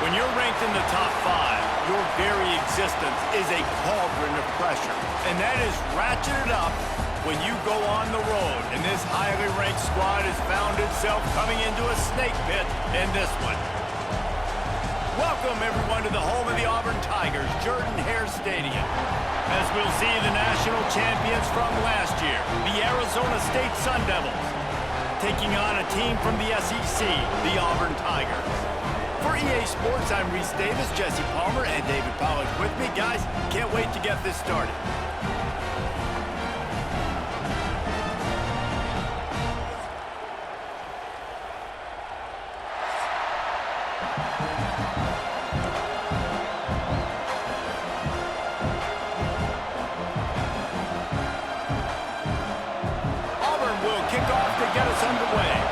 When you're ranked in the top 5, your very existence is a cauldron of pressure. And that is ratcheted up when you go on the road. And this highly ranked squad has found itself coming into a snake pit in this one. Welcome, everyone, to the home of the Auburn Tigers, Jordan-Hare Stadium. As we'll see the national champions from last year, the Arizona State Sun Devils, taking on a team from the SEC, the Auburn Tigers. For EA Sports, I'm Reese Davis, Jesse Palmer, and David Pollack with me. Guys, can't wait to get this started. Auburn will kick off to get us underway.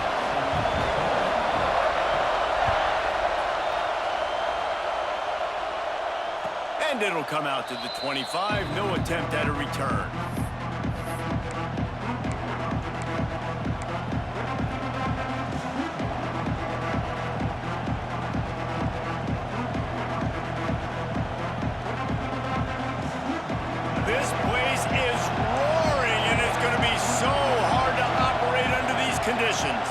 And it'll come out to the 25. No attempt at a return. This place is roaring, and it's going to be so hard to operate under these conditions.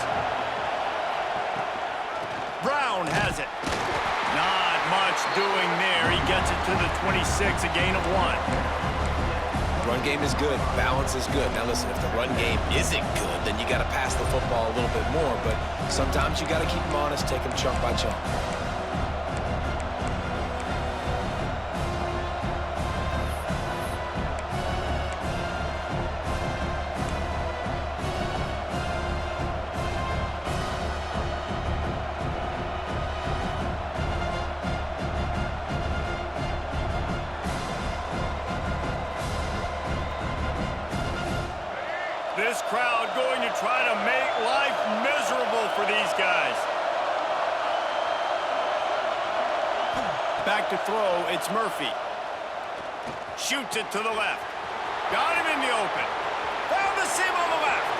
Brown has it. Not much doing there. He gets it to the 26, a gain of 1. Run game is good. Balance is good. Now listen, if the run game isn't good, then you got to pass the football a little bit more. But sometimes you got to keep them honest, take them chunk by chunk. This crowd going to try to make life miserable for these guys. Back to throw, it's Murphy. Shoots it to the left. Got him in the open. Found the seam on the left.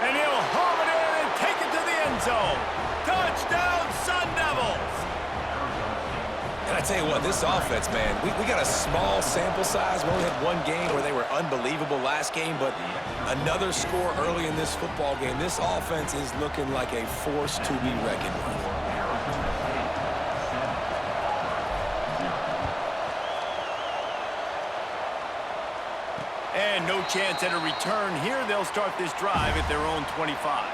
And he'll home it in and take it to the end zone. Touchdown, Sun Devils! And I tell you what, this offense, man, we got a small sample size. We only had one game where they were unbelievable last game, but another score early in this football game. This offense is looking like a force to be reckoned with. And no chance at a return here. They'll start this drive at their own 25.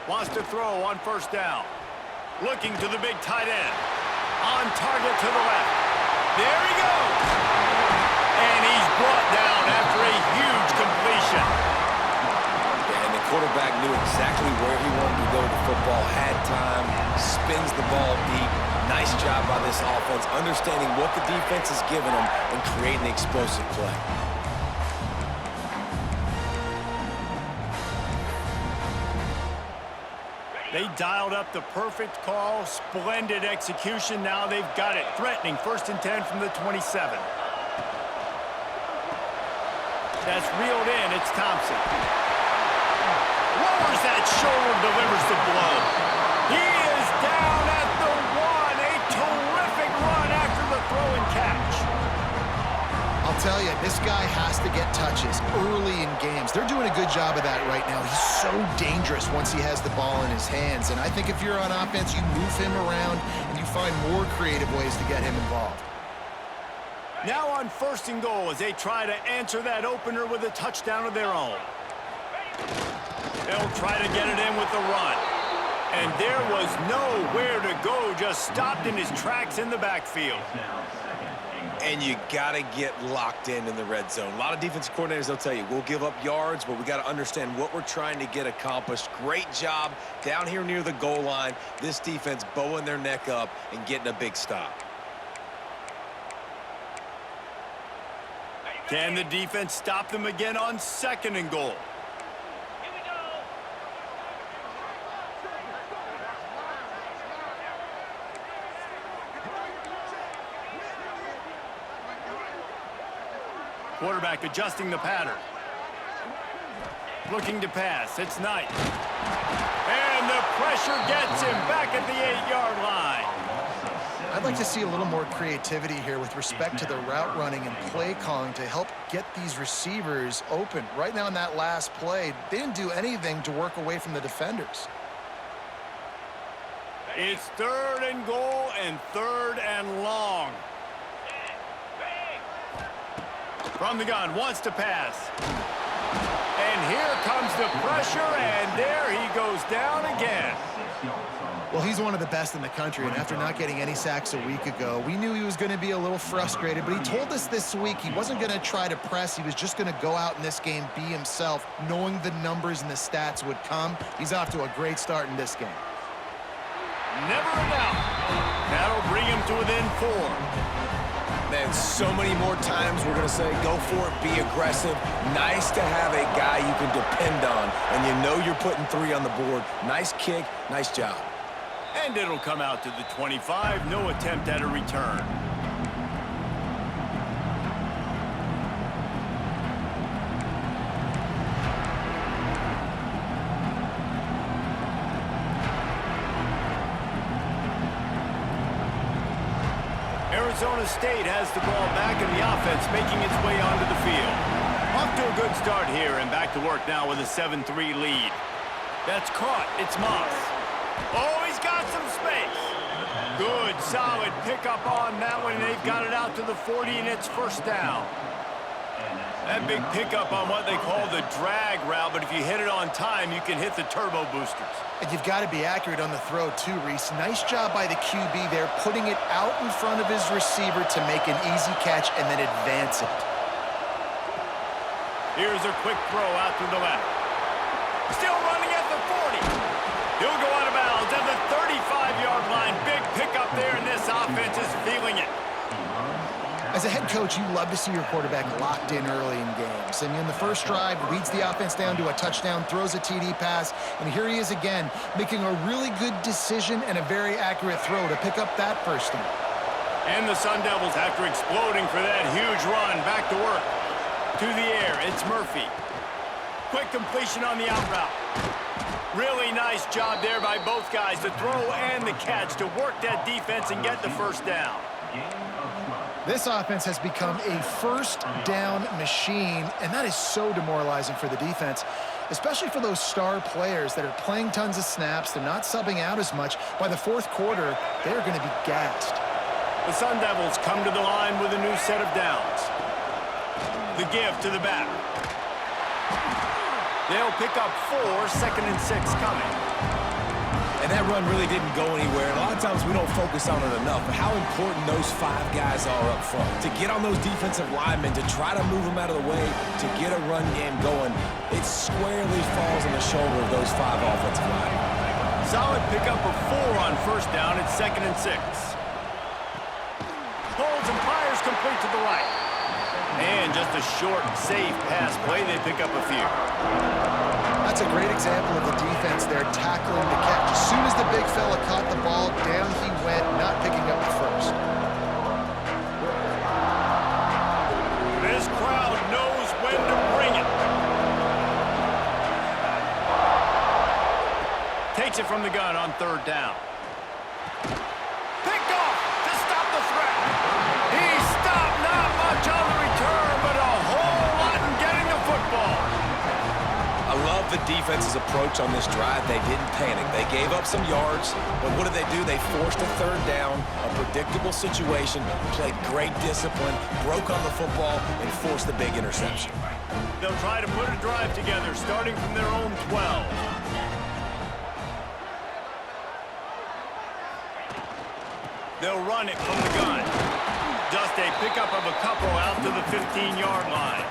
Wants to throw on first down. Looking to the big tight end. On target to the left. There he goes. And he's brought down after a huge completion. Yeah, and the quarterback knew exactly where he wanted to go with the football. Had time, spins the ball deep. Nice job by this offense, understanding what the defense is giving them and creating the explosive play. They dialed up the perfect call, splendid execution. Now they've got it. Threatening 1st and 10 from the 27. That's reeled in. It's Thompson. Lowers that shoulder, delivers the blow. He is down at the 1. A terrific run after the throw and catch. I'll tell you, this guy has to get touches early in games. They're doing a good job of that right now. He's so dangerous once he has the ball in his hands. And I think if you're on offense, you move him around and you find more creative ways to get him involved. Now on 1st and goal as they try to answer that opener with a touchdown of their own. They'll try to get it in with the run. And there was nowhere to go, just stopped in his tracks in the backfield. And you got to get locked in the red zone. A lot of defensive coordinators, they'll tell you, we'll give up yards, but we got to understand what we're trying to get accomplished. Great job down here near the goal line. This defense bowing their neck up and getting a big stop. Can the defense stop them again on 2nd and goal? Quarterback adjusting the pattern. Looking to pass. It's Knight. And the pressure gets him back at the 8-yard line. I'd like to see a little more creativity here with respect to the route running and play calling to help get these receivers open. Right now in that last play, they didn't do anything to work away from the defenders. It's 3rd and goal and 3rd and long. From the gun, wants to pass. And here comes the pressure, and there he goes down again. Well, he's one of the best in the country, and after not getting any sacks a week ago, we knew he was going to be a little frustrated, but he told us this week he wasn't going to try to press. He was just going to go out in this game, be himself, knowing the numbers and the stats would come. He's off to a great start in this game. Never a doubt. That'll bring him to within 4. Man, so many more times we're going to say, go for it, be aggressive. Nice to have a guy you can depend on, and you know you're putting 3 on the board. Nice kick, nice job. And it'll come out to the 25. No attempt at a return. Arizona State has the ball back and the offense making its way onto the field. Off to a good start here and back to work now with a 7-3 lead. That's caught. It's Moss. Oh, he's got some space. Good, solid pickup on that one. They've got it out to the 40 and it's 1st down. That big pickup on what they call the drag route, but if you hit it on time, you can hit the turbo boosters. And you've got to be accurate on the throw too, Reese. Nice job by the QB there, putting it out in front of his receiver to make an easy catch and then advance it. Here's a quick throw out to the left. Still running at the 40. He'll go out of bounds at the 35-yard line. Big pickup there, and this offense is feeling it. As a head coach, you love to see your quarterback locked in early in games. And in the first drive, leads the offense down to a touchdown, throws a TD pass, and here he is again, making a really good decision and a very accurate throw to pick up that 1st down. And the Sun Devils, after exploding for that huge run, back to work. To the air, it's Murphy. Quick completion on the out route. Really nice job there by both guys, the throw and the catch, to work that defense and get the 1st down. This offense has become a 1st down machine, and that is so demoralizing for the defense, especially for those star players that are playing tons of snaps. They're not subbing out as much. By the 4th quarter, they're going to be gassed. The Sun Devils come to the line with a new set of downs. The give to the back. They'll pick up 4, 2nd and 6 coming. And that run really didn't go anywhere. A lot of times we don't focus on it enough, but how important those 5 guys are up front. To get on those defensive linemen, to try to move them out of the way, to get a run game going, it squarely falls on the shoulder of those 5 offensive linemen. Solid pickup of 4 on 1st down. It's 2nd and 6. Holds and fires complete to the right. And just a short, safe pass play. They pick up a few. That's a great example of the defense there tackling the catch. As soon as the big fella caught the ball, down he went, not picking up the 1st. This crowd knows when to bring it. Takes it from the gun on 3rd down. Picked off to stop the threat. He stopped, not much on the return, but a whole lot in getting the football. I love the defense's approach on this drive. They didn't panic. They gave up some yards, but what did they do? They forced a 3rd down, a predictable situation, played great discipline, broke on the football, and forced the big interception. They'll try to put a drive together, starting from their own 12. They'll run it from the gun. just a pickup of a couple out to the 15-yard line.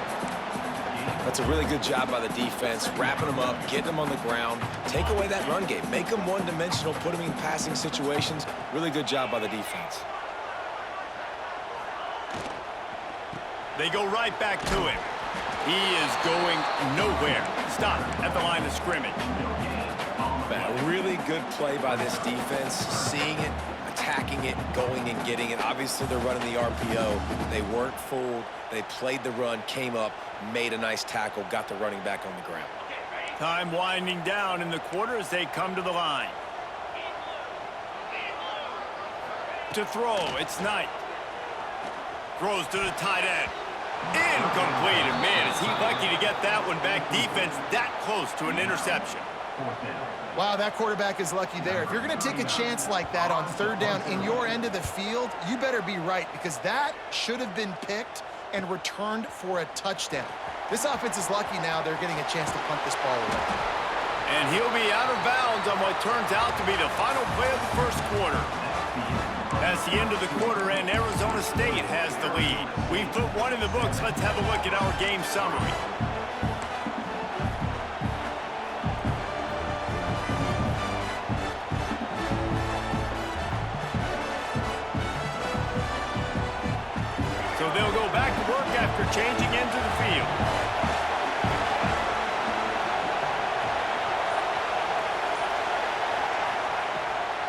That's a really good job by the defense, wrapping them up, getting them on the ground, take away that run game, make them one-dimensional, put them in passing situations. Really good job by the defense. They go right back to him. He is going nowhere. Stop at the line of scrimmage. A really good play by this defense, seeing it, attacking it, going and getting it. Obviously, they're running the RPO. They weren't fooled. They played the run, came up, made a nice tackle, got the running back on the ground. Time winding down in the quarter as they come to the line. To throw, it's Knight. Throws to the tight end. Incomplete. And man, is he lucky to get that one back. Defense that close to an interception. Wow, that quarterback is lucky there. If you're going to take a chance like that on third down in your end of the field, you better be right, because that should have been picked and returned for a touchdown. This offense is lucky now they're getting a chance to punt this ball away. And he'll be out of bounds on what turns out to be the final play of the first quarter. That's the end of the quarter, and Arizona State has the lead. We've put one in the books. Let's have a look at our game summary. So they'll go back to work after changing into the field.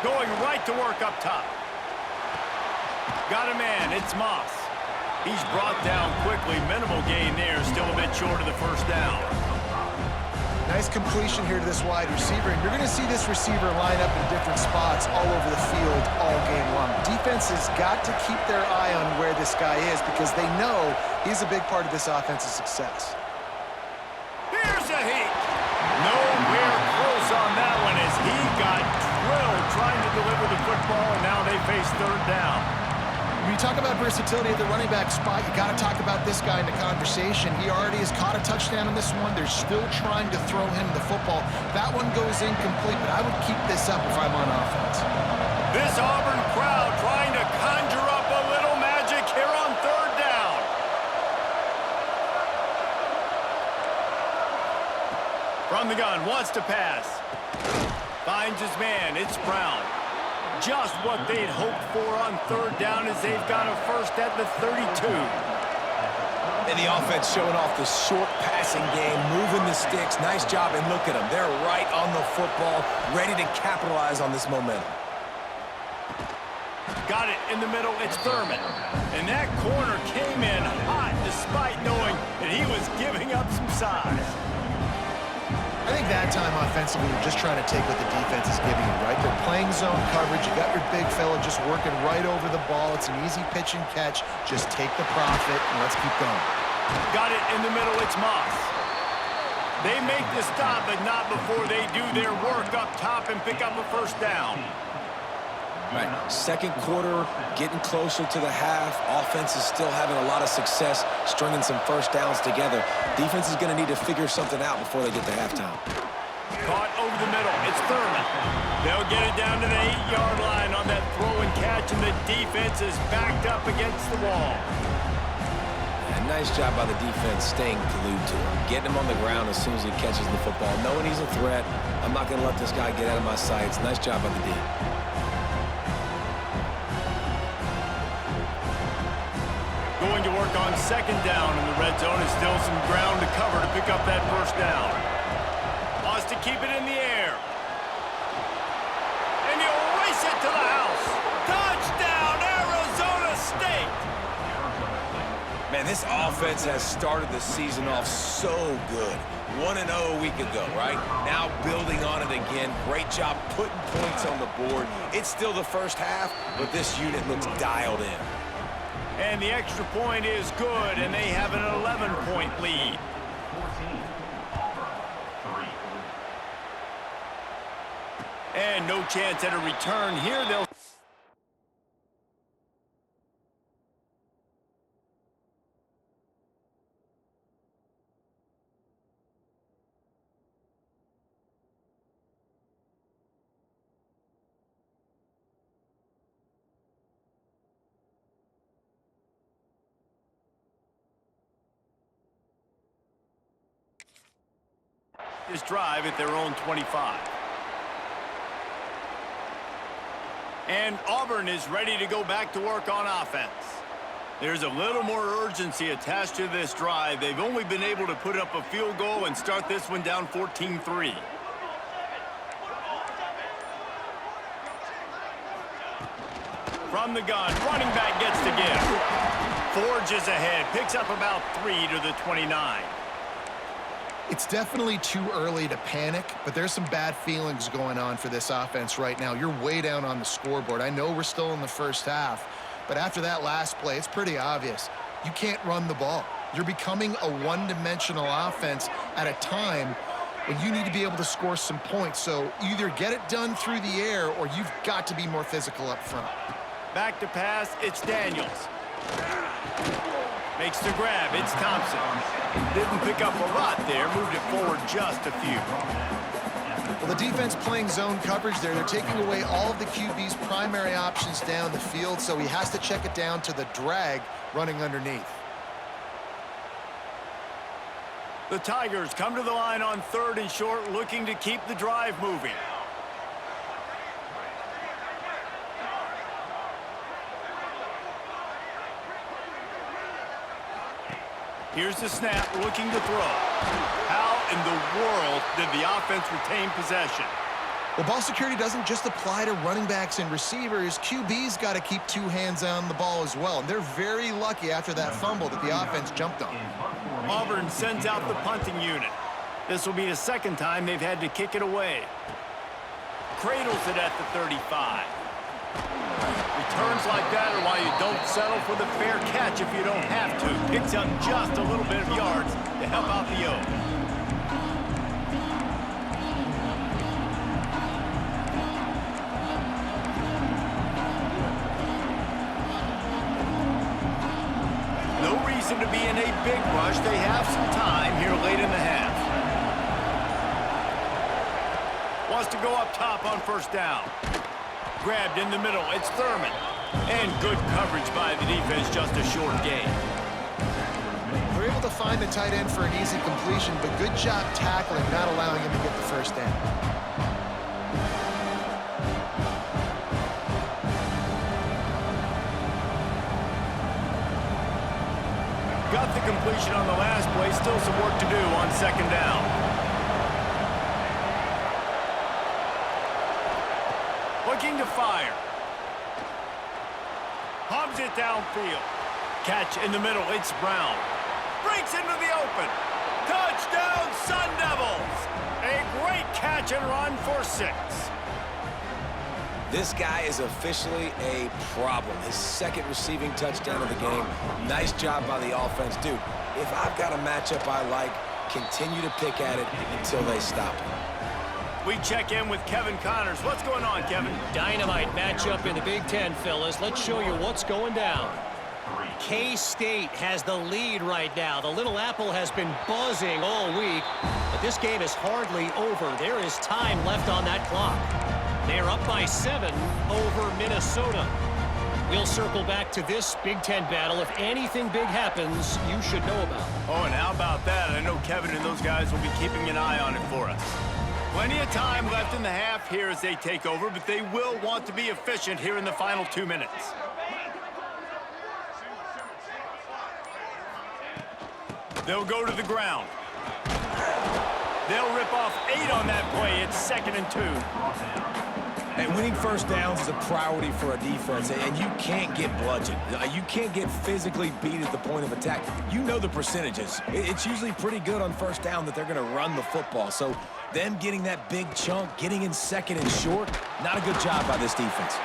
Going right to work up top. Got a man, it's Moss. He's brought down quickly. Minimal gain there, still a bit short of the first down. Nice completion here to this wide receiver, and you're going to see this receiver line up in different spots all over the field all game long. Defense has got to keep their eye on where this guy is, because they know he's a big part of this offense's success. Here's a heat. Nowhere close on that one as he got drilled trying to deliver the football, and now they face third down. When you talk about versatility at the running back spot, you got to talk about this guy in the conversation. He already has caught a touchdown in this one. They're still trying to throw him the football. That one goes incomplete, but I would keep this up if I'm on offense. This Auburn crowd trying to conjure up a little magic here on third down. From the gun, wants to pass. Finds his man, it's Brown. Just what they'd hoped for on third down as they've got a first at the 32. And the offense showing off the short passing game, moving the sticks. Nice job, and look at them. They're right on the football, ready to capitalize on this momentum. Got it in the middle, it's Thurman. And that corner came in hot despite knowing that he was giving up some size. I think that time offensively, you're just trying to take what the defense is giving you, right? They're playing zone coverage. You got your big fella just working right over the ball. It's an easy pitch and catch. Just take the profit and let's keep going. Got it in the middle, it's Moss. They make the stop, but not before they do their work up top and pick up a first down. Right. Second quarter, getting closer to the half. Offense is still having a lot of success stringing some first downs together. Defense is going to need to figure something out before they get to halftime. Caught over the middle. It's Thurman. They'll get it down to the 8-yard line on that throw and catch, and the defense is backed up against the wall. And nice job by the defense staying glued to him, getting him on the ground as soon as he catches the football, knowing he's a threat. I'm not going to let this guy get out of my sights. Nice job by the D. Going to work on second down in the red zone. Is still some ground to cover to pick up that first down. Wants to keep it in the air. And he'll race it to the house. Touchdown, Arizona State! Man, this offense has started the season off so good. 1-0 a week ago, right? Now building on it again. Great job putting points on the board. It's still the first half, but this unit looks dialed in. And the extra point is good, and they have an 11-point lead. And no chance at a return here. They'll this drive at their own 25. And Auburn is ready to go back to work on offense. There's a little more urgency attached to this drive. They've only been able to put up a field goal and start this one down 14-3. From the gun, running back gets to give. Forges ahead, picks up about 3 to the 29. It's definitely too early to panic, but there's some bad feelings going on for this offense right now. You're way down on the scoreboard. I know we're still in the first half, but after that last play, it's pretty obvious. You can't run the ball. You're becoming a one-dimensional offense at a time when you need to be able to score some points. So either get it done through the air or you've got to be more physical up front. Back to pass, it's Daniels. Makes the grab, it's Thompson. Didn't pick up a lot there, moved it forward just a few. Well, the defense playing zone coverage there. They're taking away all of the QB's primary options down the field, so he has to check it down to the drag running underneath. The Tigers come to the line on 3rd and short, looking to keep the drive moving. Here's the snap, looking to throw. How in the world did the offense retain possession? Well, ball security doesn't just apply to running backs and receivers. QB's got to keep 2 hands on the ball as well. And they're very lucky after that fumble that the offense jumped on. Auburn sends out the punting unit. This will be the second time they've had to kick it away. Cradles it at the 35. Returns like that are why you don't settle for the fair catch if you don't have to. Picks up just a little bit of yards to help out the O. No reason to be in a big rush. They have some time here late in the half. Wants to go up top on 1st down. Grabbed in the middle, it's Thurman. And good coverage by the defense, just a short gain. They're able to find the tight end for an easy completion, but good job tackling, not allowing him to get the 1st down. Got the completion on the last play, still some work to do on 2nd down. Looking to fire. Hubs it downfield. Catch in the middle, it's Brown. Breaks into the open. Touchdown, Sun Devils! A great catch and run for 6. This guy is officially a problem. His 2nd receiving touchdown of the game. Nice job by the offense. Dude, if I've got a matchup I like, continue to pick at it until they stop it. We check in with Kevin Connors. What's going on, Kevin? Dynamite matchup in the Big Ten, fellas. Let's show you what's going down. K-State has the lead right now. The Little Apple has been buzzing all week, but this game is hardly over. There is time left on that clock. They're up by 7 over Minnesota. We'll circle back to this Big Ten battle. If anything big happens, you should know about. Oh, and how about that? I know Kevin and those guys will be keeping an eye on it for us. Plenty of time left in the half here as they take over, but they will want to be efficient here in the final 2 minutes. They'll go to the ground. They'll rip off 8 on that play. It's 2nd and 2. And winning 1st downs is a priority for a defense, and you can't get bludgeoned. You can't get physically beat at the point of attack. You know the percentages. It's usually pretty good on 1st down that they're going to run the football. So them getting that big chunk, getting in 2nd and short, not a good job by this defense.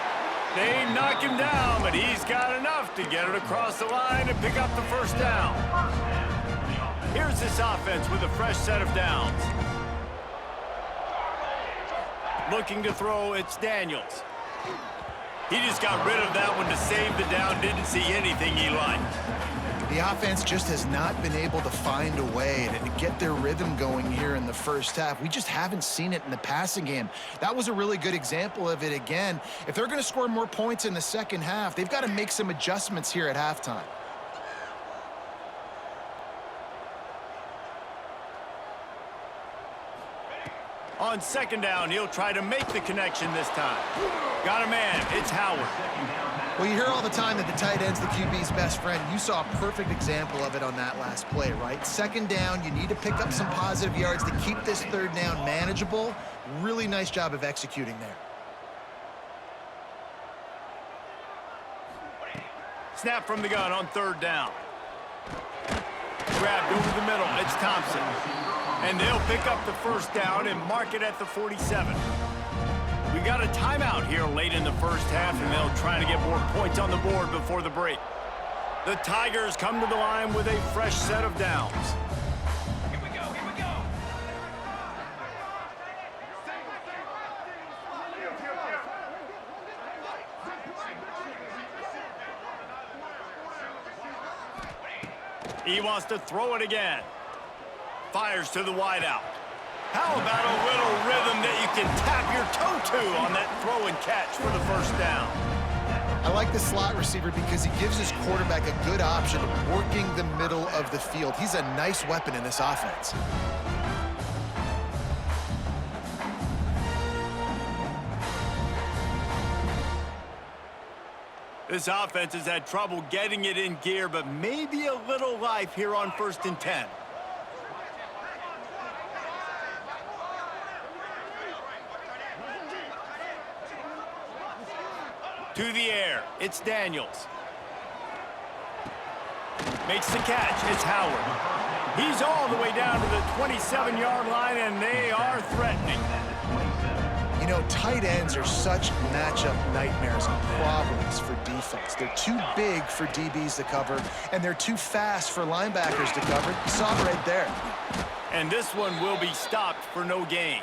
They knock him down, but he's got enough to get it across the line and pick up the 1st down. Here's this offense with a fresh set of downs. Looking to throw, it's Daniels. He just got rid of that one to save the down, didn't see anything he liked. The offense just has not been able to find a way to get their rhythm going here in the 1st half. We just haven't seen it in the passing game. That was a really good example of it again. If they're going to score more points in the 2nd half, they've got to make some adjustments here at halftime. On second down, he'll try to make the connection this time. Got a man. It's Howard. Well, you hear all the time that the tight end's the QB's best friend. You saw a perfect example of it on that last play, right? Second down, you need to pick up some positive yards to keep this third down manageable. Really nice job of executing there. Snap from the gun on third down. Grabbed over the middle. It's Thompson. And they'll pick up the first down and mark it at the 47. We got a timeout here late in the first half, and they'll try to get more points on the board before the break. The Tigers come to the line with a fresh set of downs. Here we go, here we go. He wants to throw it again. Fires to the wideout. How about a little rhythm that you can tap your toe to on that throw and catch for the first down? I like the slot receiver because he gives his quarterback a good option of working the middle of the field. He's a nice weapon in this offense. This offense has had trouble getting it in gear, but maybe a little life here on 1st and 10. To the air, it's Daniels. Makes the catch, it's Howard. He's all the way down to the 27-yard line, and they are threatening. You know, tight ends are such matchup nightmares and problems for defense. They're too big for DBs to cover, and they're too fast for linebackers to cover. You saw it right there. And this one will be stopped for no gain.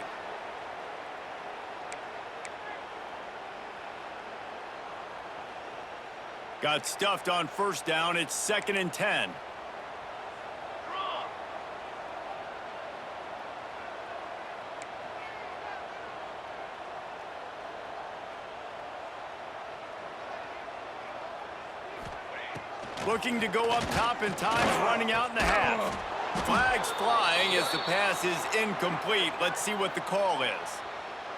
Got stuffed on first down. It's 2nd and 10. Looking to go up top, and time's running out in the half. Flags flying as the pass is incomplete. Let's see what the call is.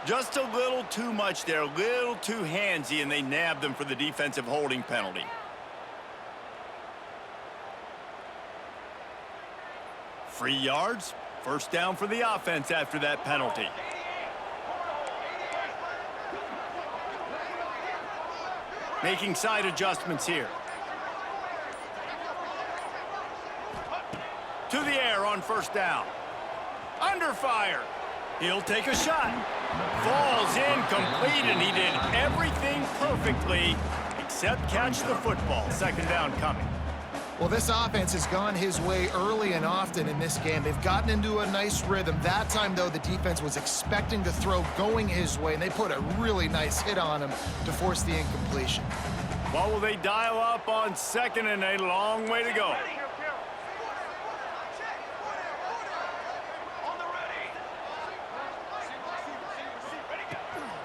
Just a little too much there, a little too handsy, and they nabbed them for the defensive holding penalty. Free yards, first down for the offense after that penalty. Making side adjustments here. To the air on first down. Under fire. He'll take a shot. Falls incomplete, and he did everything perfectly except catch the football. Second down coming. Well, this offense has gone his way early and often in this game. They've gotten into a nice rhythm. That time, though, the defense was expecting to throw going his way, and they put a really nice hit on him to force the incompletion. What will they dial up on 2nd and a long way to go?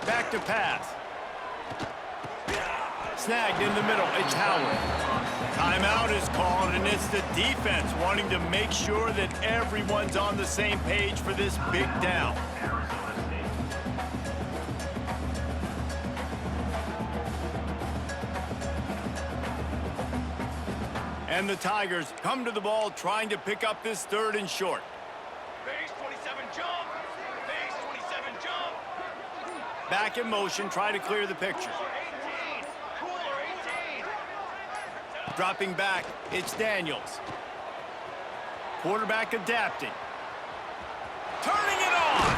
Back to pass. Snagged in the middle. It's Howard. Timeout is called, and it's the defense wanting to make sure that everyone's on the same page for this big down. And the Tigers come to the ball trying to pick up this 3rd and short. Base 27 jump. Base 27 jump. Back in motion, try to clear the picture. 18. Cooler 18. Dropping back, it's Daniels. Quarterback adapting. Turning it on!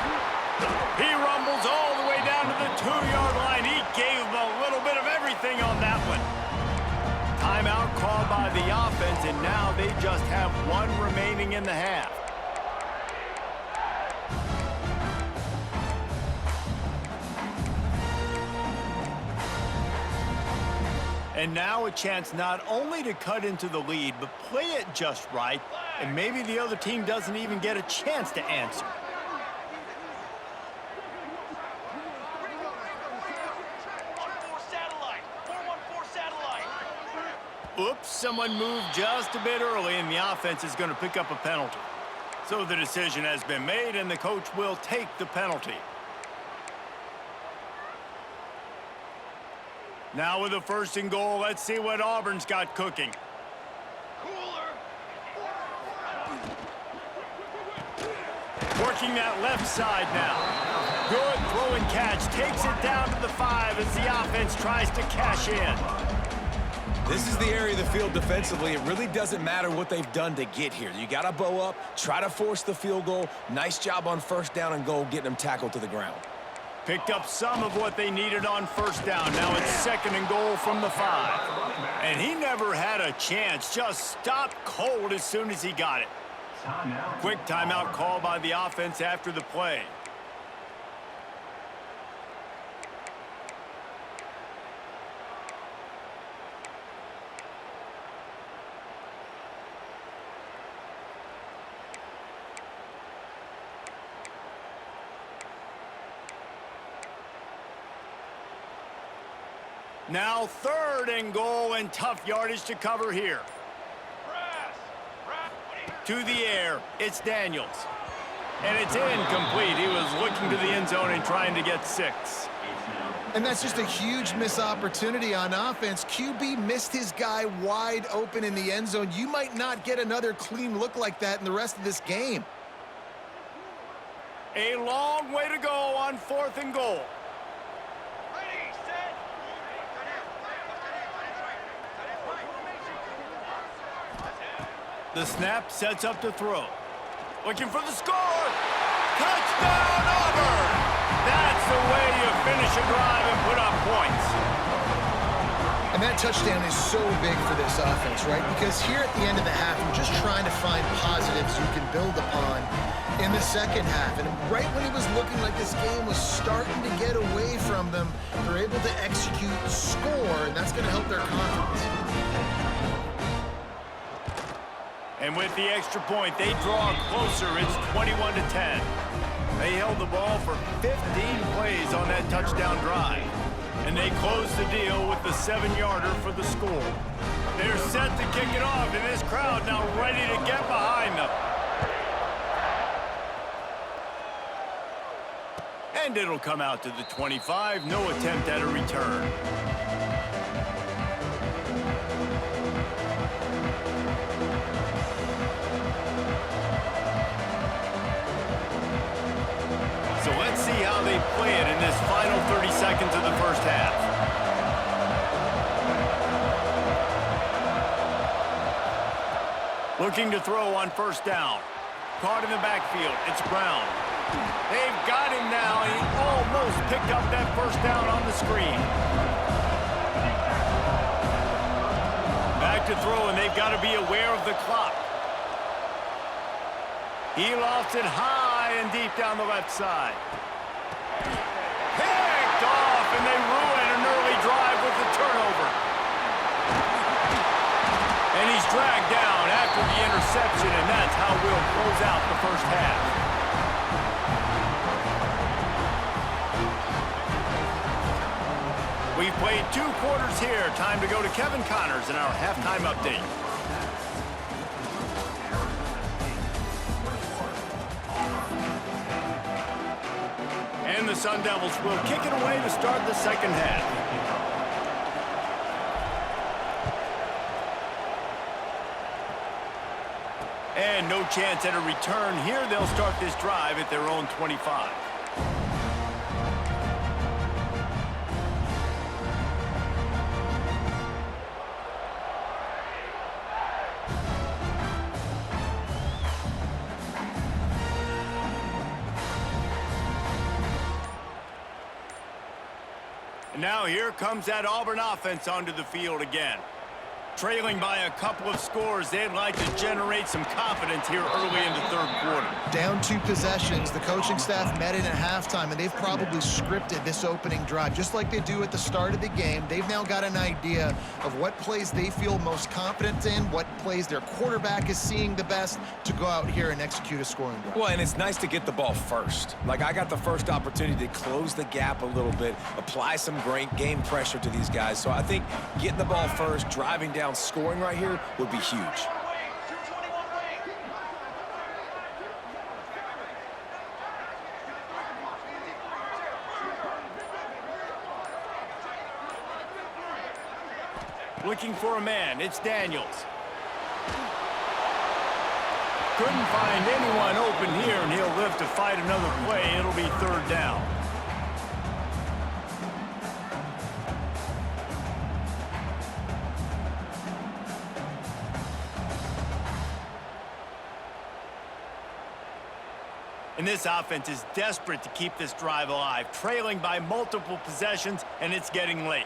He rumbles all the way down to the 2-yard line. He gave him a little bit of everything on that one. Timeout called by the offense, and now they just have one remaining in the half. And now a chance not only to cut into the lead, but play it just right, and maybe the other team doesn't even get a chance to answer. Oops, someone moved just a bit early, and the offense is going to pick up a penalty. So the decision has been made, and the coach will take the penalty. Now with the 1st and goal, let's see what Auburn's got cooking. Working that left side now. Good throw and catch. Takes it down to the 5 as the offense tries to cash in. This is the area of the field defensively. It really doesn't matter what they've done to get here. You got to bow up, try to force the field goal. Nice job on 1st down and goal, getting them tackled to the ground. Picked up some of what they needed on 1st down. Now it's 2nd and goal from the 5. And he never had a chance. Just stopped cold as soon as he got it. Quick timeout call by the offense after the play. Now 3rd and goal, and tough yardage to cover here. To the air, it's Daniels. And it's incomplete. He was looking to the end zone and trying to get 6. And that's just a huge missed opportunity on offense. QB missed his guy wide open in the end zone. You might not get another clean look like that in the rest of this game. A long way to go on 4th and goal. The snap sets up to throw. Looking for the score. Touchdown, Auburn! That's the way you finish a drive and put up points. And that touchdown is so big for this offense, right? Because here at the end of the half, you're just trying to find positives you can build upon in the 2nd half. And right when it was looking like this game was starting to get away from them, they're able to execute, score, and that's going to help their confidence. And with the extra point, they draw closer. It's 21-10. They held the ball for 15 plays on that touchdown drive. And they close the deal with the 7-yarder for the score. They're set to kick it off, and this crowd now ready to get behind them. And it'll come out to the 25. No attempt at a return. So let's see how they play it in this final 30 seconds of the 1st half. Looking to throw on 1st down. Caught in the backfield. It's Brown. They've got him now, and he almost picked up that 1st down on the screen. Back to throw, and they've got to be aware of the clock. He lofts it high and deep down the left side. Picked off, and they ruin an early drive with the turnover. And he's dragged down after the interception, and that's how we'll close out the 1st half. We've played 2 quarters here. Time to go to Kevin Connors in our halftime update. And the Sun Devils will kick it away to start the 2nd half. And no chance at a return here. They'll start this drive at their own 25. And now here comes that Auburn offense onto the field again. Trailing by a couple of scores, they'd like to generate some confidence here early in the 3rd quarter. Down 2 possessions. The coaching staff met in at halftime, and they've probably scripted this opening drive. Just like they do at the start of the game, they've now got an idea of what plays they feel most confident in, what plays their quarterback is seeing the best to go out here and execute a scoring drive. Well, and it's nice to get the ball first. Like, I got the first opportunity to close the gap a little bit, apply some great game pressure to these guys. So I think getting the ball first, driving down, scoring right here would be huge. looking for a man. It's Daniels. Couldn't find anyone open here, and he'll live to fight another play. It'll be third down. And this offense is desperate to keep this drive alive, trailing by multiple possessions, and it's getting late.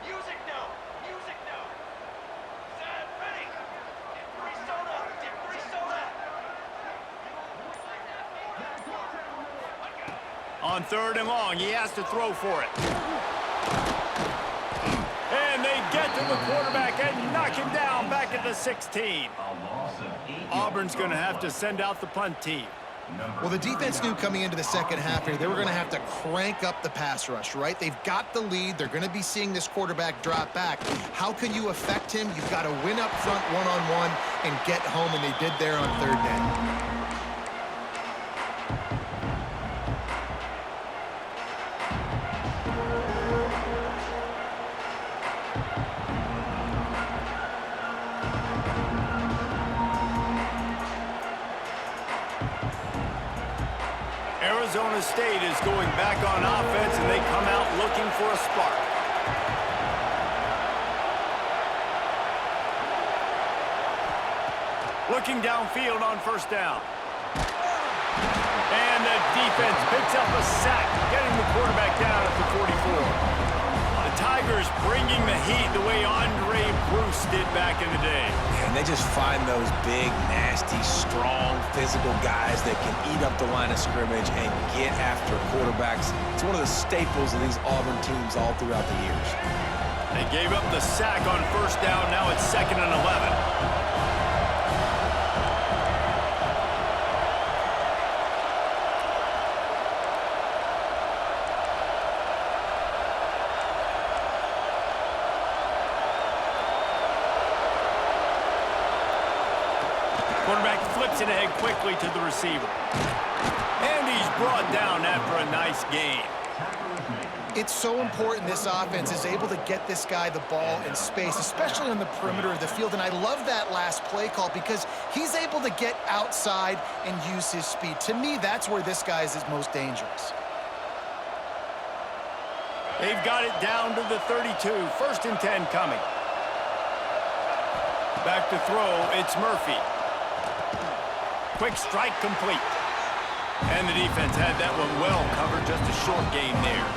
Music note! Music note! Set, ready! Get three soda! Get three soda! On third and long, he has to throw for it. And they get to the quarterback and knock him down back at the 16. Auburn's going to have to send out the punt team. Well, the defense knew coming into the second half here they were going to have to crank up the pass rush, right? They've got the lead. They're going to be seeing this quarterback drop back. How can you affect him? You've got to win up front one-on-one and get home, and they did there on third down. Arizona State is going back on offense, and they come out looking for a spark. Looking downfield on first down. And the defense picks up a sack, getting the quarterback down at the 44. The Tigers bringing the heat the way Andre Bruce did back in the day. And they just find those big, nasty, strong, physical guys that can eat up the line of scrimmage and get after quarterbacks. It's one of the staples of these Auburn teams all throughout the years. They gave up the sack on first down. Now it's 2nd and 11. Quarterback flips it ahead quickly to the receiver. And he's brought down after a nice gain. It's so important this offense is able to get this guy the ball in space, especially on the perimeter of the field. And I love that last play call because he's able to get outside and use his speed. To me, that's where this guy is most dangerous. They've got it down to the 32. 1st and 10 coming. Back to throw, it's Murphy. Quick strike complete. And the defense had that one well covered, just a short gain there.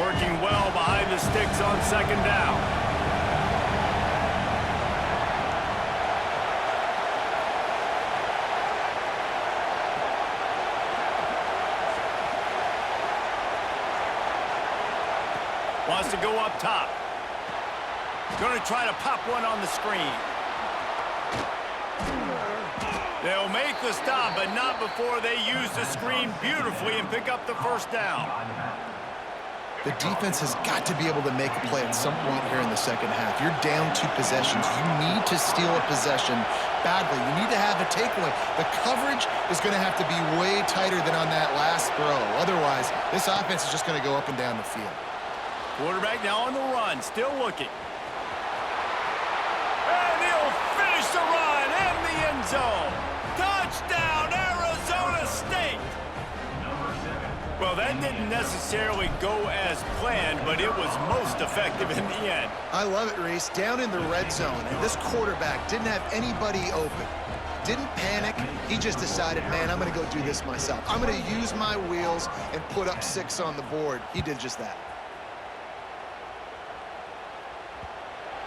Working well behind the sticks on 2nd down. Wants to go up top. Going to try to pop one on the screen. They'll make the stop, but not before they use the screen beautifully and pick up the first down. The defense has got to be able to make a play at some point here in the second half. You're down 2 possessions. You need to steal a possession badly. You need to have a takeaway. The coverage is going to have to be way tighter than on that last throw. Otherwise, this offense is just going to go up and down the field. Quarterback now on the run, still looking. And he'll finish the run in the end zone. Touchdown, Arizona State! Well, that didn't necessarily go as planned, but it was most effective in the end. I love it, Reese. Down in the red zone, and this quarterback didn't have anybody open. Didn't panic. He just decided, man, I'm going to go do this myself. I'm going to use my wheels and put up 6 on the board. He did just that.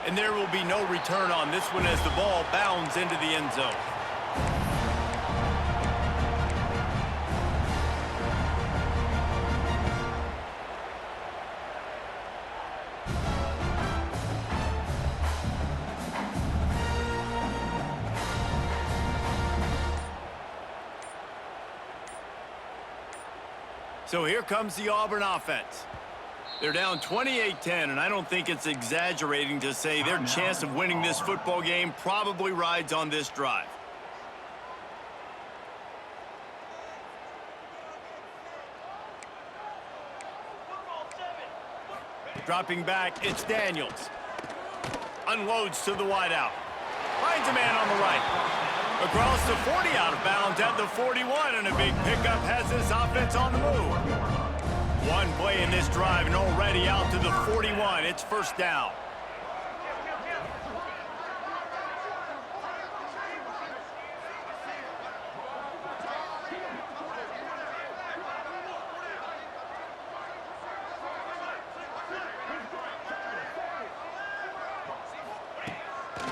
And there will be no return on this one as the ball bounds into the end zone. So here comes the Auburn offense. They're down 28-10, and I don't think it's exaggerating to say their chance of winning this football game probably rides on this drive. Dropping back, it's Daniels. Unloads to the wideout. Finds a man on the right. Across the 40, out of bounds at the 41, and a big pickup has this offense on the move. One play in this drive and already out to the 41. It's first down.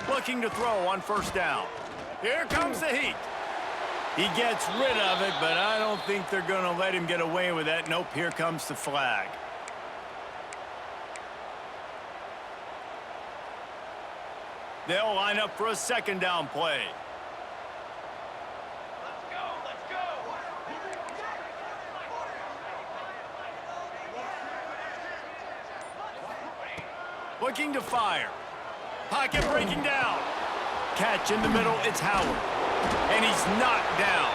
Looking to throw on first down. Here comes the heat. He gets rid of it, but I don't think they're going to let him get away with that. Nope, here comes the flag. They'll line up for a second down play. Let's go, let's go. Looking to fire. Pocket breaking down. Catch in the middle, it's Howard. And he's knocked down.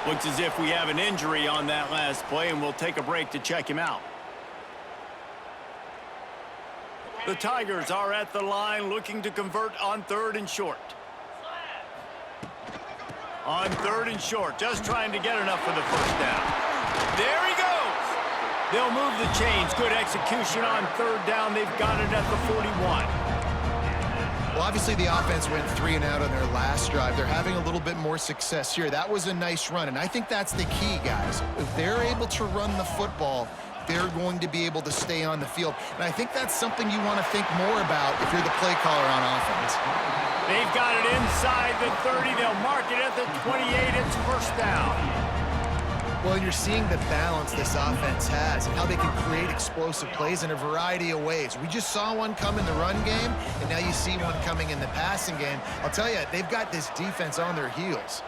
Looks as if we have an injury on that last play, and we'll take a break to check him out. The Tigers are at the line looking to convert on 3rd and short. On 3rd and short, just trying to get enough for the first down. There he goes. They'll move the chains. Good execution on 3rd down. They've got it at the 41. Well, obviously the offense went 3 and out on their last drive. They're having a little bit more success here. That was a nice run, and I think that's the key, guys. If they're able to run the football, they're going to be able to stay on the field. And I think that's something you want to think more about if you're the play caller on offense. They've got it inside the 30. They'll mark it at the 28. It's first down. Well, you're seeing the balance this offense has and how they can create explosive plays in a variety of ways. We just saw one come in the run game, and now you see one coming in the passing game. I'll tell you, they've got this defense on their heels.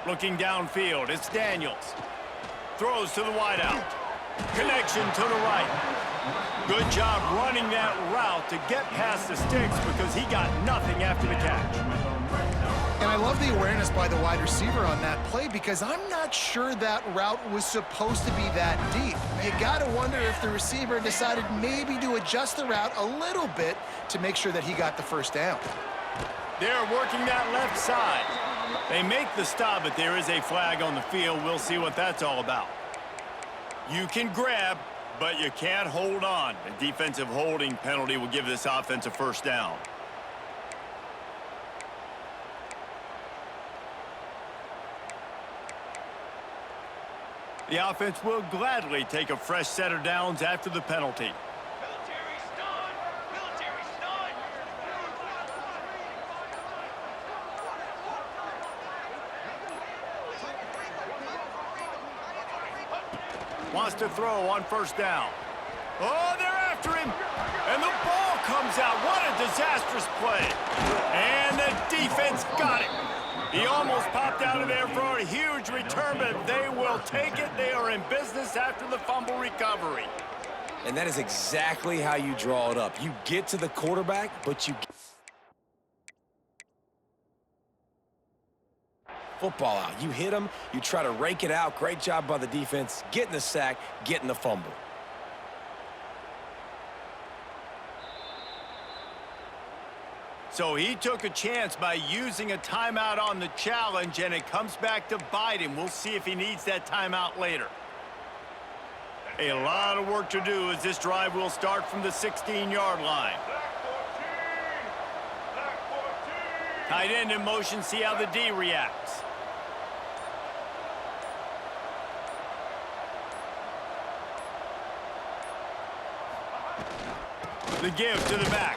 Looking downfield, it's Daniels. Throws to the wideout. Connection to the right. Good job running that route to get past the sticks because he got nothing after the catch. And I love the awareness by the wide receiver on that play because I'm not sure that route was supposed to be that deep. You got to wonder if the receiver decided maybe to adjust the route a little bit to make sure that he got the first down. They're working that left side. They make the stop, but there is a flag on the field. We'll see what that's all about. You can grab, but you can't hold on. A defensive holding penalty will give this offense a first down. The offense will gladly take a fresh set of downs after the penalty. Military stun! Military stun! Wants to throw on first down. Oh, they're after him. And the ball comes out. What a disastrous play. And the defense got it. He almost popped out of there for a huge return, but they will take it. They are in business after the fumble recovery. And that is exactly how you draw it up. You get to the quarterback, but you... Football out. You hit him, you try to rake it out. Great job by the defense. Getting the sack, getting the fumble. So he took a chance by using a timeout on the challenge, and it comes back to bite him. We'll see if he needs that timeout later. A lot of work to do as this drive will start from the 16-yard line. Tight end in motion, see how the D reacts. The give to the back.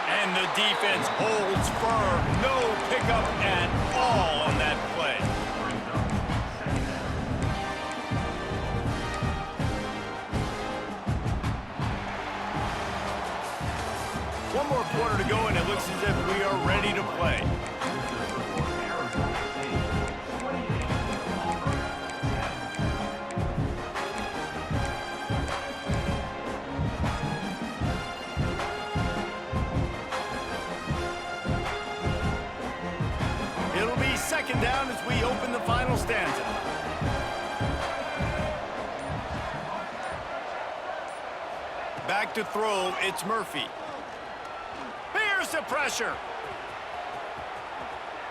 And the defense holds firm. No pickup at all on that play. One more quarter to go, and it looks as if we are ready to play. It'll be second down as we open the final stanza. Back to throw, it's Murphy. Here's the pressure.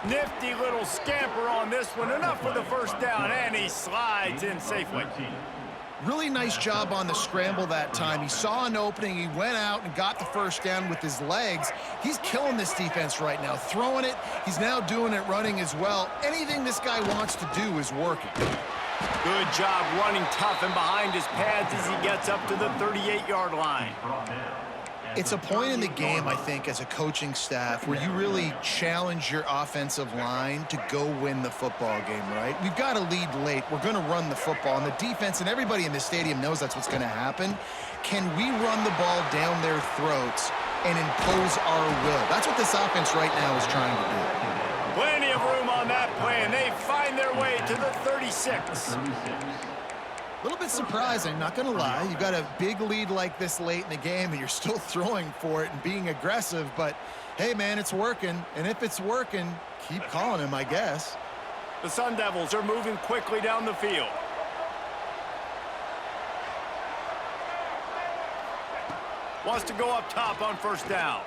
Nifty little scamper on this one. Enough for the first down, and he slides in safely. Really nice job on the scramble that time. He saw an opening. He went out and got the first down with his legs. He's killing this defense right now. Throwing it. He's now doing it running as well. Anything this guy wants to do is working. Good job running tough and behind his pads as he gets up to the 38-yard line. It's a point in the game, I think, as a coaching staff where you really challenge your offensive line to go win the football game, right? We've got to lead late. We're going to run the football, and the defense and everybody in the stadium knows that's what's going to happen. Can we run the ball down their throats and impose our will? That's what this offense right now is trying to do. Plenty of room on that play, and they find their way to the 36. A little bit surprising, not going to lie. You've got a big lead like this late in the game, and you're still throwing for it and being aggressive. But, hey, man, it's working. And if it's working, keep calling him, I guess. The Sun Devils are moving quickly down the field. Wants to go up top on first down.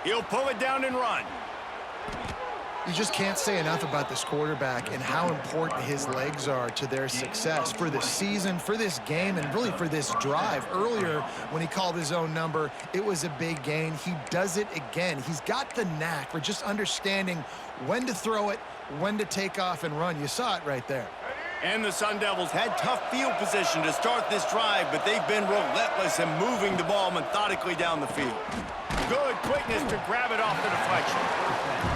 He'll pull it down and run. You just can't say enough about this quarterback and how important his legs are to their success for this season, for this game, and really for this drive. Earlier, when he called his own number, it was a big gain. He does it again. He's got the knack for just understanding when to throw it, when to take off and run. You saw it right there. And the Sun Devils had tough field position to start this drive, but they've been relentless in moving the ball methodically down the field. Good quickness to grab it off the deflection.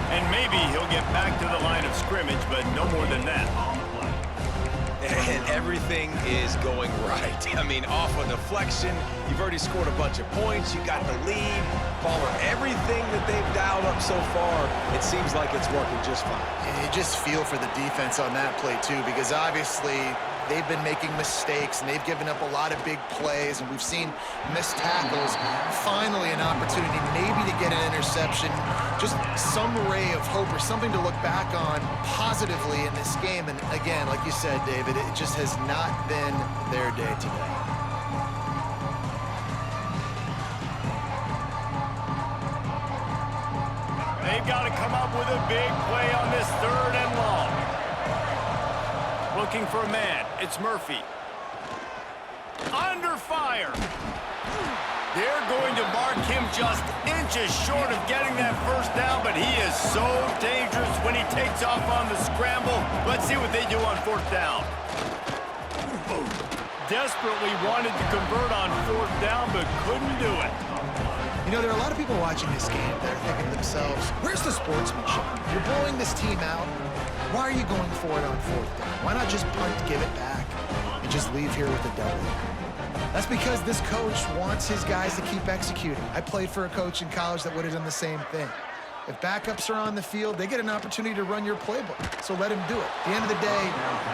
And maybe he'll get back to the line of scrimmage, but no more than that. And everything is going right. I mean, off a deflection, you've already scored a bunch of points, you got the lead. Baller, everything that they've dialed up so far, it seems like it's working just fine. And you just feel for the defense on that play, too, because obviously they've been making mistakes, and they've given up a lot of big plays, and we've seen missed tackles. Finally, an opportunity maybe to get an interception, just some ray of hope or something to look back on positively in this game. And again, like you said, David, it just has not been their day today. They've got to come up with a big play on this third and long. Looking for a man. It's Murphy. Under fire. They're going to mark him just inches short of getting that first down, but he is so dangerous when he takes off on the scramble. Let's see what they do on fourth down. Desperately wanted to convert on fourth down, but couldn't do it. You know, there are a lot of people watching this game that are thinking to themselves, where's the sportsmanship? You're blowing this team out. Why are you going for it on fourth down? Why not just punt, give it back, and just leave here with a W? That's because this coach wants his guys to keep executing. I played for a coach in college that would have done the same thing. If backups are on the field, they get an opportunity to run your playbook, so let him do it. At the end of the day,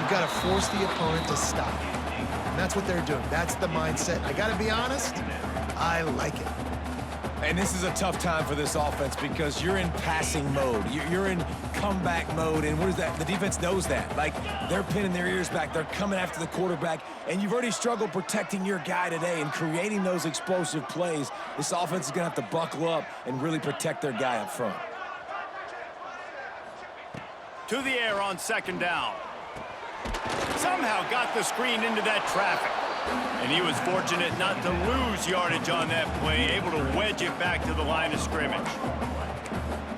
you've got to force the opponent to stop. And that's what they're doing. That's the mindset. I got to be honest, I like it. And this is a tough time for this offense because you're in passing mode. You're in comeback mode, and what is that? The defense knows that. Like, they're pinning their ears back. They're coming after the quarterback, and you've already struggled protecting your guy today and creating those explosive plays. This offense is going to have to buckle up and really protect their guy up front. To the air on second down. Somehow got the screen into that traffic. And he was fortunate not to lose yardage on that play, able to wedge it back to the line of scrimmage.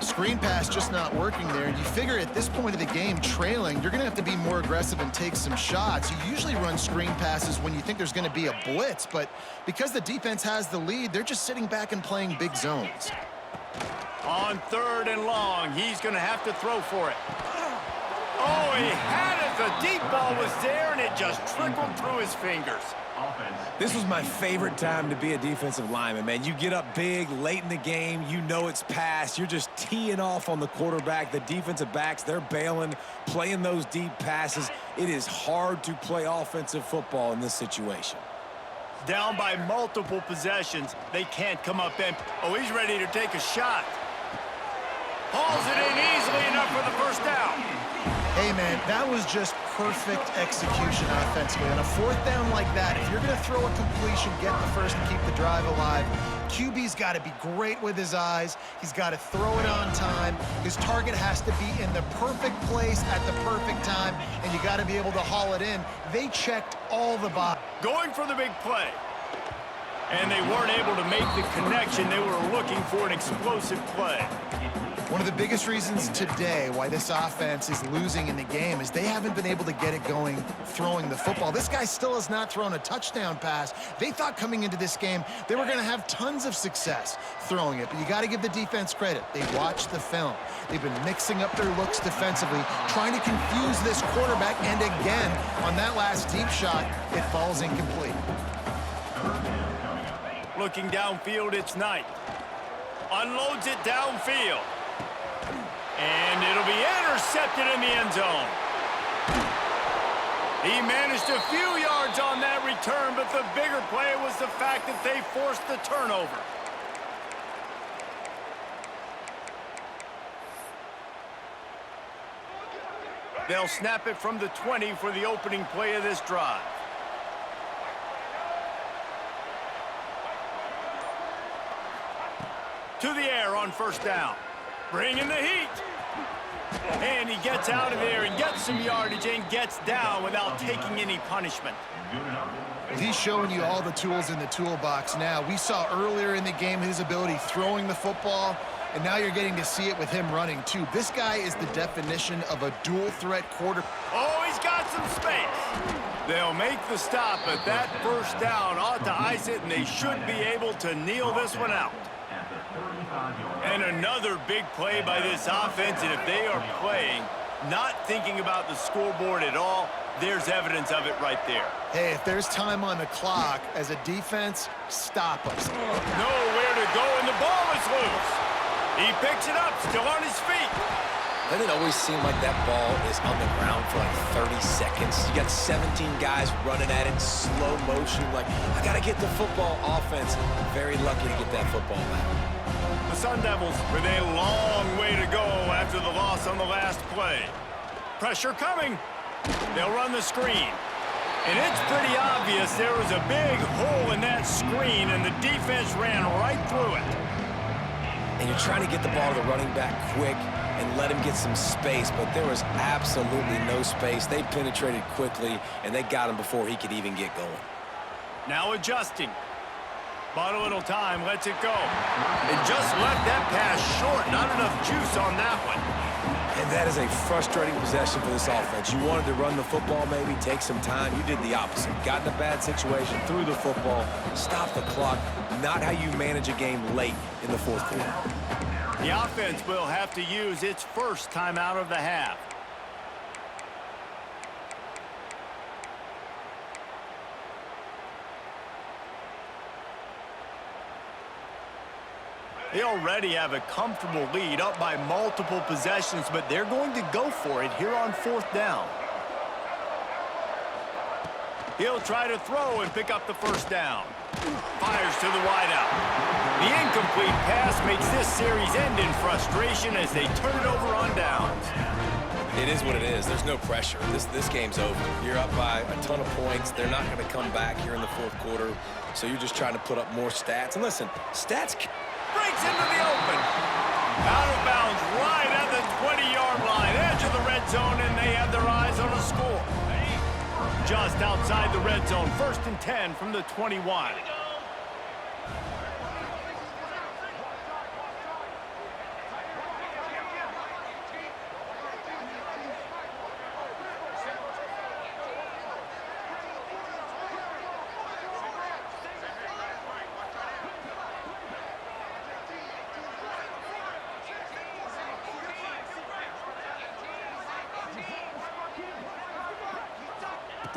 Screen pass just not working there. You figure at this point of the game, trailing, you're going to have to be more aggressive and take some shots. You usually run screen passes when you think there's going to be a blitz, but because the defense has the lead, they're just sitting back and playing big zones. On third and long, he's going to have to throw for it. Oh, he had it. The deep ball was there, and it just trickled through his fingers. This was my favorite time to be a defensive lineman, man. You get up big late in the game. You know it's past. You're just teeing off on the quarterback. The defensive backs, they're bailing, playing those deep passes. It is hard to play offensive football in this situation. Down by multiple possessions. They can't come up empty. Oh, he's ready to take a shot. Hauls it in easily enough for the first down. Hey, man, that was just perfect execution offensively. On a fourth down like that, if you're going to throw a completion, get the first and keep the drive alive, QB's got to be great with his eyes. He's got to throw it on time. His target has to be in the perfect place at the perfect time, and you got to be able to haul it in. They checked all the boxes. Going for the big play. And they weren't able to make the connection. They were looking for an explosive play. One of the biggest reasons today why this offense is losing in the game is they haven't been able to get it going throwing the football. This guy still has not thrown a touchdown pass. They thought coming into this game they were going to have tons of success throwing it, but you got to give the defense credit. They watched the film. They've been mixing up their looks defensively, trying to confuse this quarterback, and again, on that last deep shot, it falls incomplete. Looking downfield, it's Knight. Unloads it downfield. And it'll be intercepted in the end zone. He managed a few yards on that return, but the bigger play was the fact that they forced the turnover. They'll snap it from the 20 for the opening play of this drive. To the air on first down. Bringing the heat. And he gets out of there and gets some yardage and gets down without taking any punishment. He's showing you all the tools in the toolbox now. We saw earlier in the game his ability throwing the football, and now you're getting to see it with him running too. This guy is the definition of a dual threat quarter. Oh, he's got some space. They'll make the stop, but that first down ought to ice it, and they should be able to kneel this one out. And another big play by this offense, and if they are playing, not thinking about the scoreboard at all, there's evidence of it right there. Hey, if there's time on the clock, as a defense, stop us. Nowhere to go, and the ball is loose. He picks it up, still on his feet. Doesn't it always seem like that ball is on the ground for like 30 seconds? You got 17 guys running at it, slow motion, like, I got to get the football. Offense, very lucky to get that football back. The Sun Devils with a long way to go after the loss on the last play. Pressure coming. They'll run the screen. And it's pretty obvious there was a big hole in that screen, and the defense ran right through it. And you're trying to get the ball to the running back quick and let him get some space, but there was absolutely no space. They penetrated quickly, and they got him before he could even get going. Now adjusting. Bought a little time, lets it go. It just left that pass short. Not enough juice on that one. And that is a frustrating possession for this offense. You wanted to run the football, maybe take some time. You did the opposite. Got in a bad situation, threw the football, stopped the clock. Not how you manage a game late in the fourth quarter. The offense will have to use its first timeout of the half. They already have a comfortable lead, up by multiple possessions, but they're going to go for it here on fourth down. He'll try to throw and pick up the first down. Fires to the wideout. The incomplete pass makes this series end in frustration as they turn it over on downs. It is what it is. There's no pressure. This game's over. You're up by a ton of points. They're not going to come back here in the fourth quarter, so you're just trying to put up more stats. And listen, stats... Breaks into the open. Out of bounds right at the 20-yard line. Edge of the red zone, and they have their eyes on a score. Just outside the red zone. 1st and 10 from the 21.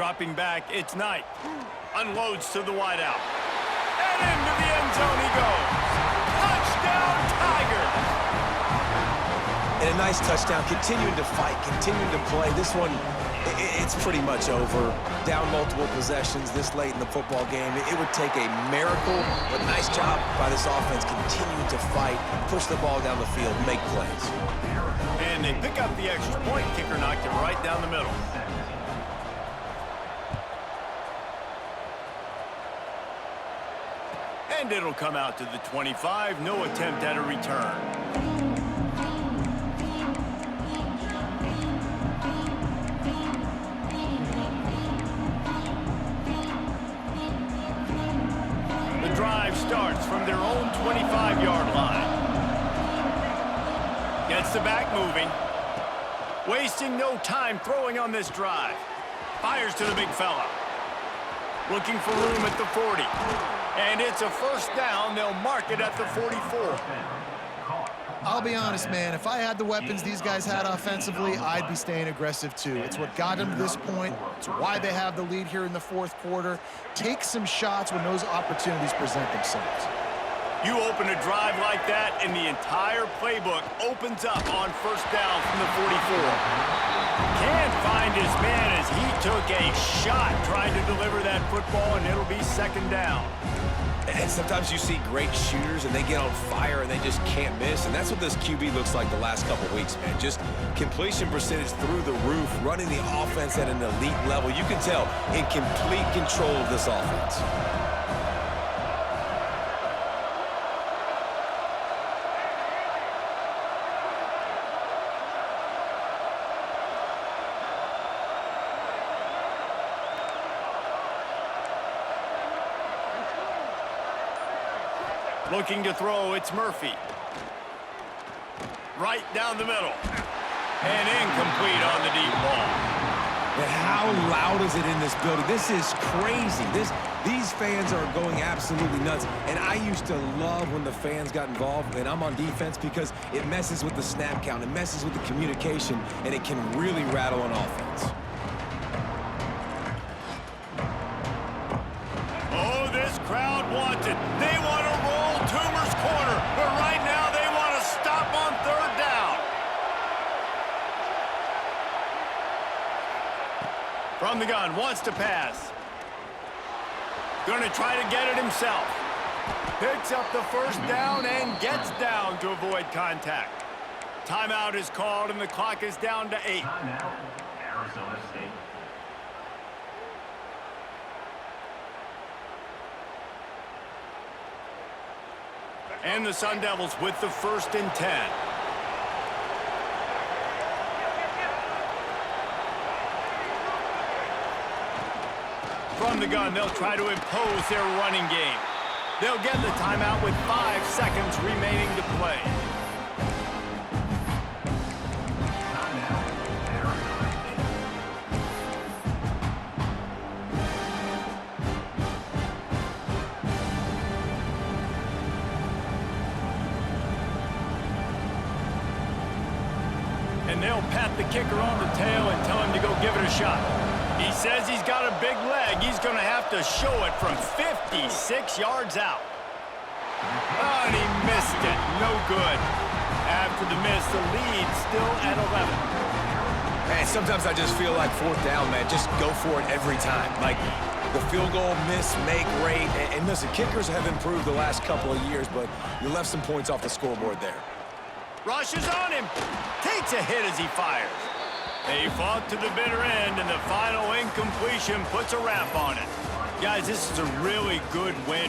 Dropping back, it's Knight. Unloads to the wideout. And into the end zone he goes. Touchdown, Tigers! And a nice touchdown, continuing to fight, continuing to play. This one, it's pretty much over. Down multiple possessions this late in the football game. It would take a miracle, but nice job by this offense continuing to fight, push the ball down the field, make plays. And they pick up the extra point. Kicker knocked it right down the middle. And it'll come out to the 25. No attempt at a return. The drive starts from their own 25-yard line. Gets the back moving. Wasting no time throwing on this drive. Fires to the big fella. Looking for room at the 40. And it's a first down. They'll mark it at the 44. I'll be honest, man. If I had the weapons these guys had offensively, I'd be staying aggressive too. It's what got them to this point. It's why they have the lead here in the fourth quarter. Take some shots when those opportunities present themselves. You open a drive like that, and the entire playbook opens up on first down from the 44. Can't find his man as he took a shot trying to deliver that football, and it'll be second down. And sometimes you see great shooters, and they get on fire, and they just can't miss. And that's what this QB looks like the last couple weeks, man. Just completion percentage through the roof, running the offense at an elite level. You can tell in complete control of this offense. Looking to throw, it's Murphy. Right down the middle. And incomplete on the deep ball. And how loud is it in this building? This is crazy. These fans are going absolutely nuts. And I used to love when the fans got involved, and I'm on defense, because it messes with the snap count, it messes with the communication, and it can really rattle an offense. Oh, this crowd wants it. They want to roll Toomer's corner, but right now they want to stop on third down. From the gun, wants to pass. Going to try to get it himself. Picks up the first down and gets down to avoid contact. Timeout is called, and the clock is down to 8. Timeout, Arizona State. And the Sun Devils with the 1st and 10. From the gun, they'll try to impose their running game. They'll get the timeout with 5 seconds remaining to play. And they'll pat the kicker on the tail and tell him to go give it a shot. He says he's got a big leg. He's going to have to show it from 56 yards out. Oh, and he missed it. No good. After the miss, the lead still at 11. Man, sometimes I just feel like fourth down, man. Just go for it every time. Like the field goal miss, make rate. And listen, kickers have improved the last couple of years, but you left some points off the scoreboard there. Rushes on him. Takes a hit as he fires. They fought to the bitter end, and the final incompletion puts a wrap on it. Guys, this is a really good win